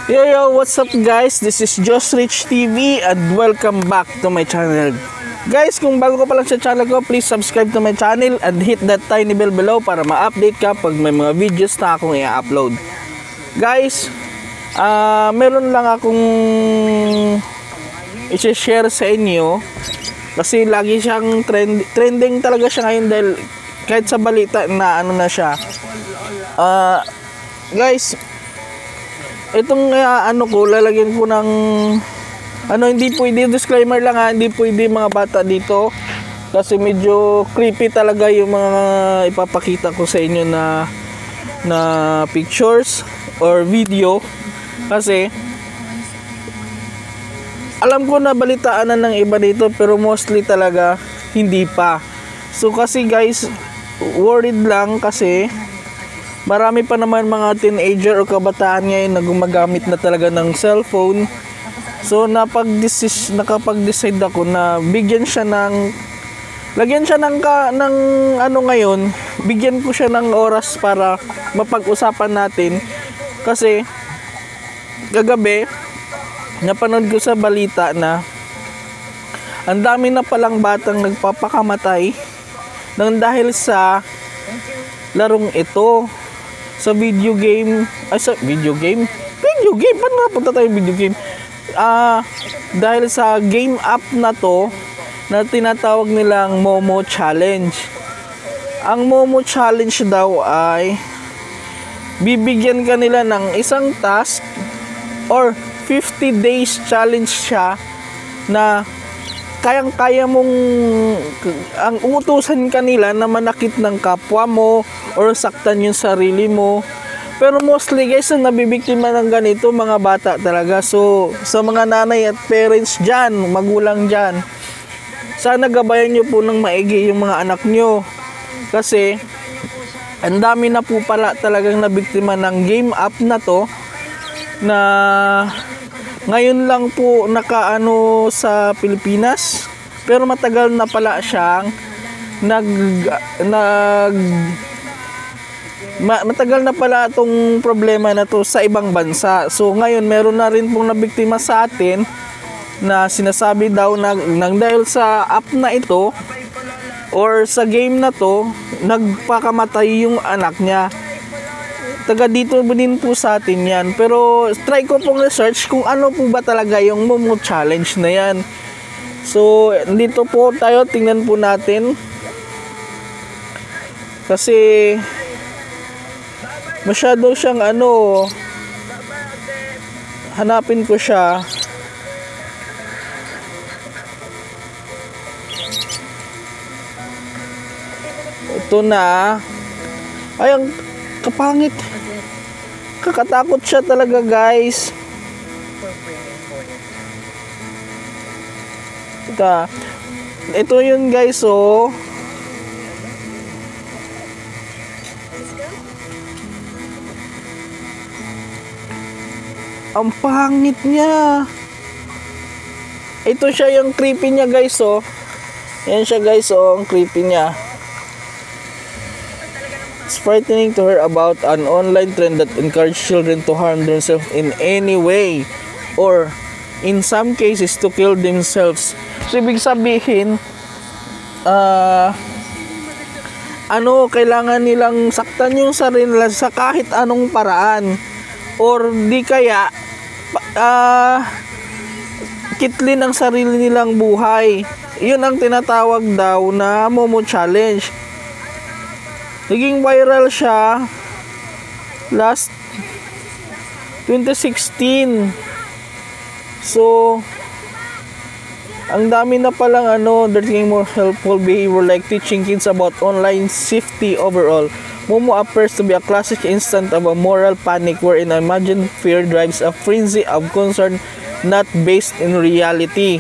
Yo, what's up guys? This is Josh Rich TV and welcome back to my channel. Guys, kung bago ka pa lang sa channel ko, please subscribe to my channel and hit that tiny bell below para ma-update ka pag may mga videos na akong i-upload. Guys, meron lang akong i-share sa inyo kasi lagi siyang trending talaga siya ngayon dahil kahit sa balita na ano na siya. Guys, itong lalagyan ko ng hindi pwede, disclaimer lang hindi pwede mga bata dito kasi medyo creepy talaga yung mga ipapakita ko sa inyo na pictures or video kasi alam ko na balitaan na ng iba dito pero mostly talaga hindi pa. So kasi guys, worried lang kasi marami pa naman mga teenager o kabataan ngayon na gumagamit na talaga ng cellphone. So nakapag-decide ako na bigyan siya ng ngayon, bigyan ko siya ng oras para mapag-usapan natin. Kasi kagabi napanood ko sa balita na ang dami na palang batang nagpapakamatay nang dahil sa larong ito. Sa video game, paano napunta tayo video game? Dahil sa game app na to na tinatawag nilang Momo Challenge. Ang Momo Challenge daw ay bibigyan ka nila ng isang task or 50 days challenge siya na kayang-kaya mong ang utusan kanila na manakit ng kapwa mo or saktan yung sarili mo. Pero mostly guys, ang nabibiktima ng ganito mga bata talaga. So sa mga nanay at parents dyan, magulang dyan, sana gabayan nyo po ng maigi yung mga anak nyo kasi ang dami na po pala talagang nabiktima ng game app na to na ngayon lang po nakaano sa Pilipinas, pero matagal na pala siyang matagal na pala itong problema na to sa ibang bansa. So ngayon meron na rin pong nabiktima sa atin na sinasabi daw na dahil sa app na ito or sa game na to nagpakamatay yung anak niya. Taga dito din po sa atin yan. Pero try ko pong research kung ano po ba talaga yung Momo Challenge na yan. So dito po tayo, tingnan po natin. Kasi masyado siyang hanapin ko siya. Ito na. Ay, ang kapangit. Kakatakot siya talaga guys. Ito yun guys, oh. Ang pangit niya. Ito siya yung creepy niya guys, oh. Yan siya guys, oh, ang creepy niya. It's frightening to hear about an online trend that encourages children to harm themselves in any way or in some cases to kill themselves. So ibig sabihin kailangan nilang saktan yung sarili nila sa kahit anong paraan or di kaya kitlin ang sarili nilang buhay. Yun ang tinatawag daw na Momo Challenge. Naging viral siya last 2016. So ang dami na palang they're taking more helpful behavior like teaching kids about online safety overall. Momo appears to be a classic instance of a moral panic wherein imagined fear drives a frenzy of concern not based in reality.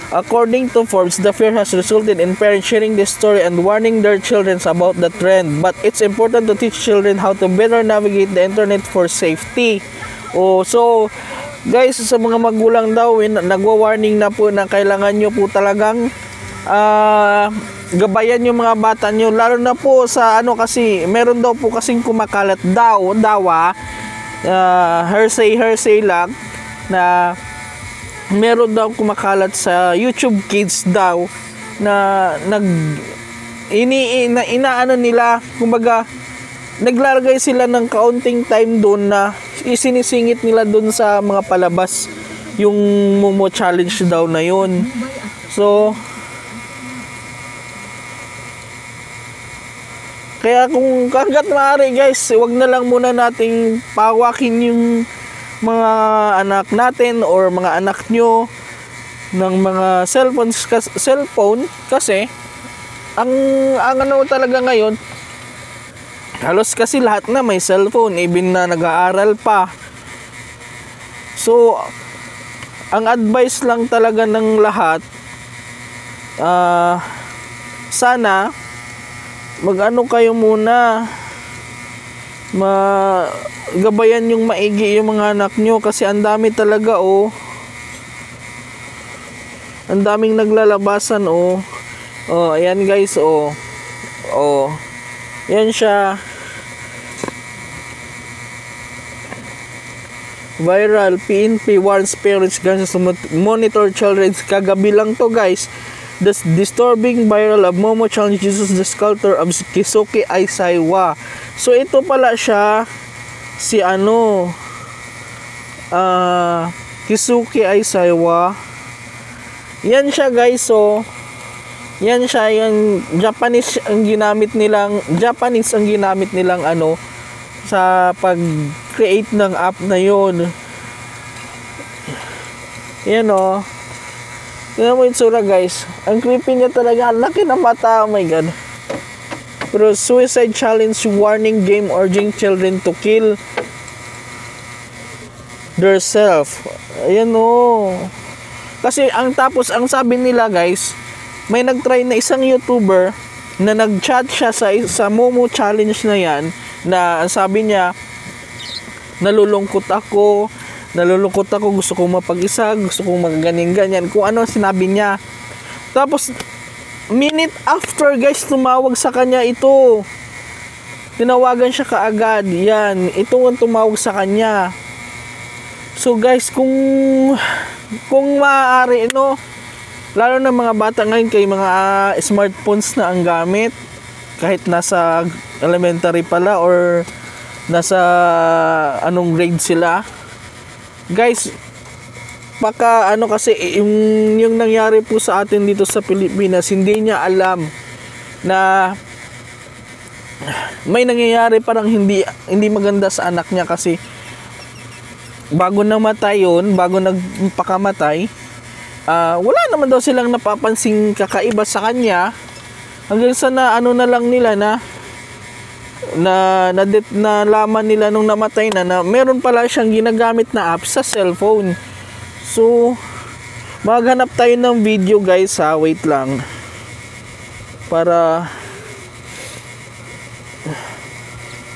According to Forbes, the fear has resulted in parents sharing this story and warning their children about the trend. But it's important to teach children how to better navigate the internet for safety. So guys, sa mga magulang daw, nagwa-warning na po na kailangan nyo po talagang gabayan yung mga bata nyo, lalo na po sa kasi meron daw po kasing kumakalat daw hearsay lang na meron daw kumakalat sa YouTube Kids daw na inaano nila, kumbaga naglalagay sila ng kaunting time doon na isinisingit nila doon sa mga palabas yung Momo Challenge daw na yun. So kaya kung hanggat maaari guys, wag na lang muna nating pawakin yung mga anak natin or mga anak nyo ng mga cellphone kasi ang ano talaga ngayon, halos kasi lahat na may cellphone, even na nag-aaral pa. So ang advice lang talaga ng lahat, sana mag-ano kayo muna, gabayan yung maigi yung mga anak nyo kasi ang dami talaga ang daming naglalabasan ayan guys yan siya, viral, PNP warns parents guys to monitor children. Kagabi lang to guys, the disturbing viral of Momo Challenge uses the sculptor of Kisuke Aisaiwa. So ito pala siya si Kisuke Aisaiwa. Yan siya guys, yan siya, yung Japanese ang ginamit nilang sa pag-create ng app na yon. Yan tingnan mo yung tsura guys. Ang creepy niya talaga. Ang laki ng mata. Oh my god. Pero suicide challenge warning game urging children to kill themselves. Ayan kasi ang sabi nila guys, may nagtry na isang YouTuber na nag-chat siya sa Momo Challenge na yan, na ang sabi niya, nalulungkot ako, gusto kong mapag-isa, gusto kong magaganyan-ganyan, kung ano sinabi niya. Tapos minute after guys, tumawag sa kanya ito, tinawagan siya kaagad. Yan, ito ang tumawag sa kanya. So guys, kung maaari lalo na mga bata ngayon, kay mga smartphones na ang gamit, kahit nasa elementary pala or nasa anong grade sila guys, baka kasi yung nangyari po sa atin dito sa Pilipinas, hindi niya alam na may nangyayari parang hindi maganda sa anak niya kasi bago nagpakamatay, wala naman daw silang napapansing kakaiba sa kanya, hanggang sa na lang nila nalaman nila nung namatay na meron pala siyang ginagamit na app sa cellphone. So maghanap tayo ng video guys, wait lang, para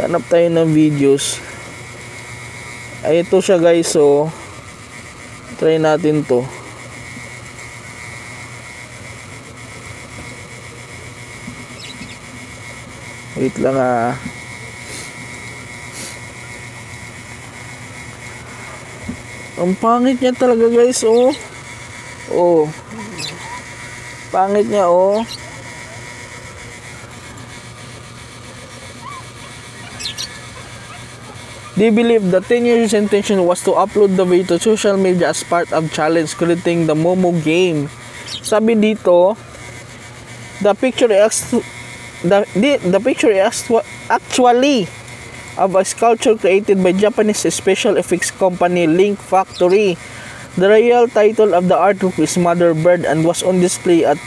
hanap tayo ng videos. Ay, ito siya guys, try natin to. Wait lang Ang pangit niya talaga guys, pangit niya, They believe the 10 years intention was to upload the video to social media as part of challenge creating the Momo game. Sabi dito, the picture is actually of a sculpture created by Japanese special effects company Link Factory. The real title of the artwork is Mother Bird and was on display at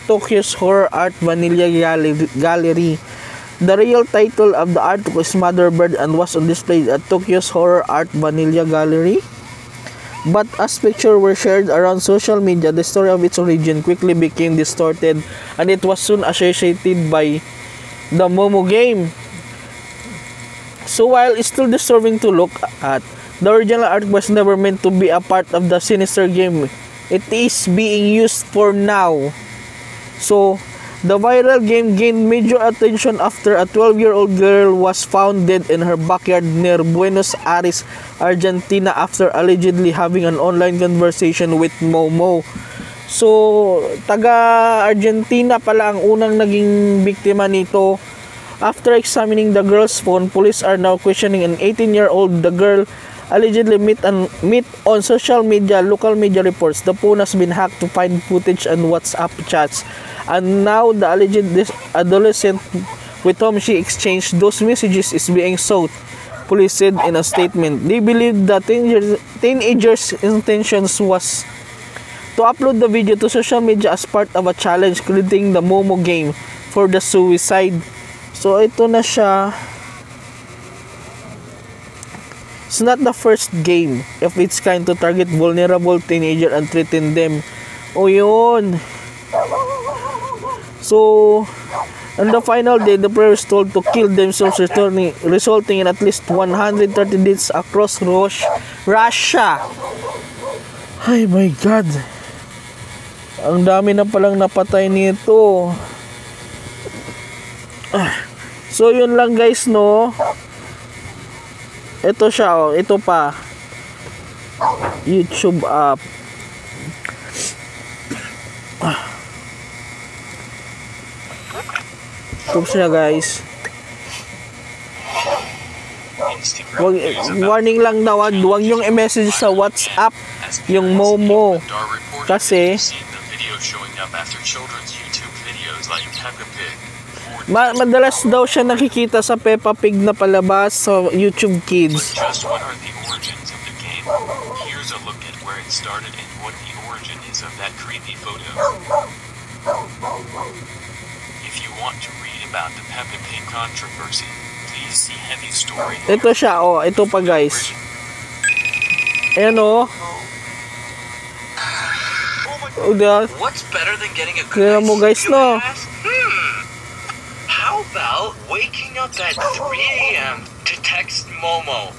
Tokyo's Horror Art Vanilla Gallery. The real title of the artwork is Mother Bird and was on display at Tokyo's Horror Art Vanilla Gallery. But as pictures were shared around social media, the story of its origin quickly became distorted and it was soon associated by the Momo game. So while it's still disturbing to look at, the original art was never meant to be a part of the sinister game. It is being used for now. So The viral game gained major attention after a 12-year-old girl was found dead in her backyard near Buenos Aires, Argentina after allegedly having an online conversation with Momo. So, taga-Argentina pala ang unang naging biktima nito. After examining the girl's phone, police are now questioning an 18-year-old. The girl allegedly meet on social media. Local media reports the phone has been hacked to find footage and WhatsApp chats. And now the alleged adolescent with whom she exchanged those messages is being sought, police said in a statement. They believe the teenager's intentions was to upload the video to social media as part of a challenge creating the Momo game for the suicide. So ito na siya. It's not the first game of its kind to target vulnerable teenager and threaten them. O yun. So, on the final day, the player is told to kill themselves, resulting in at least 130 deaths across Russia. Ay my God. Ang dami na palang napatay nito. So, yun lang guys, no? Ito siya, oh. Ito pa. YouTube app. Ito siya guys. Warning lang daw, huwag yung i-message sa WhatsApp yung Momo. Kasi madalas daw siya nakikita sa Peppa Pig na palabas sa YouTube Kids. Here's a look at where it started and what the origin is of that creepy photo. If you want to read about the Peppa Pig controversy, please see Heavy Story. Ito siya, oh. Ito pa guys. Ayan, oh. What's better than getting a Kaya mo guys, no? How about waking up at 3 a.m. to text Momo?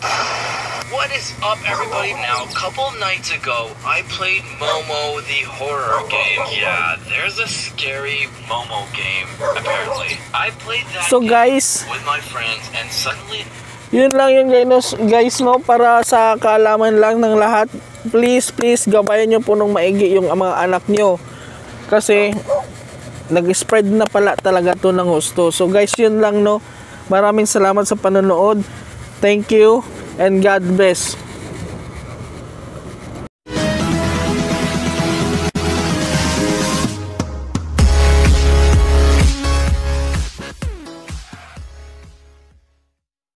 What is up, everybody? Now, a couple nights ago, I played Momo the horror game. Yeah, there's a scary Momo game, apparently. I played that So game guys, with my friends, and suddenly... yun lang yung guys, no? Para sa kaalaman lang ng lahat. Please, gabayan nyo po nung maigi yung mga anak nyo. Kasi, nag-spread na pala talaga to ng husto. So guys, yun lang, no? Maraming salamat sa panonood. Thank you and God bless.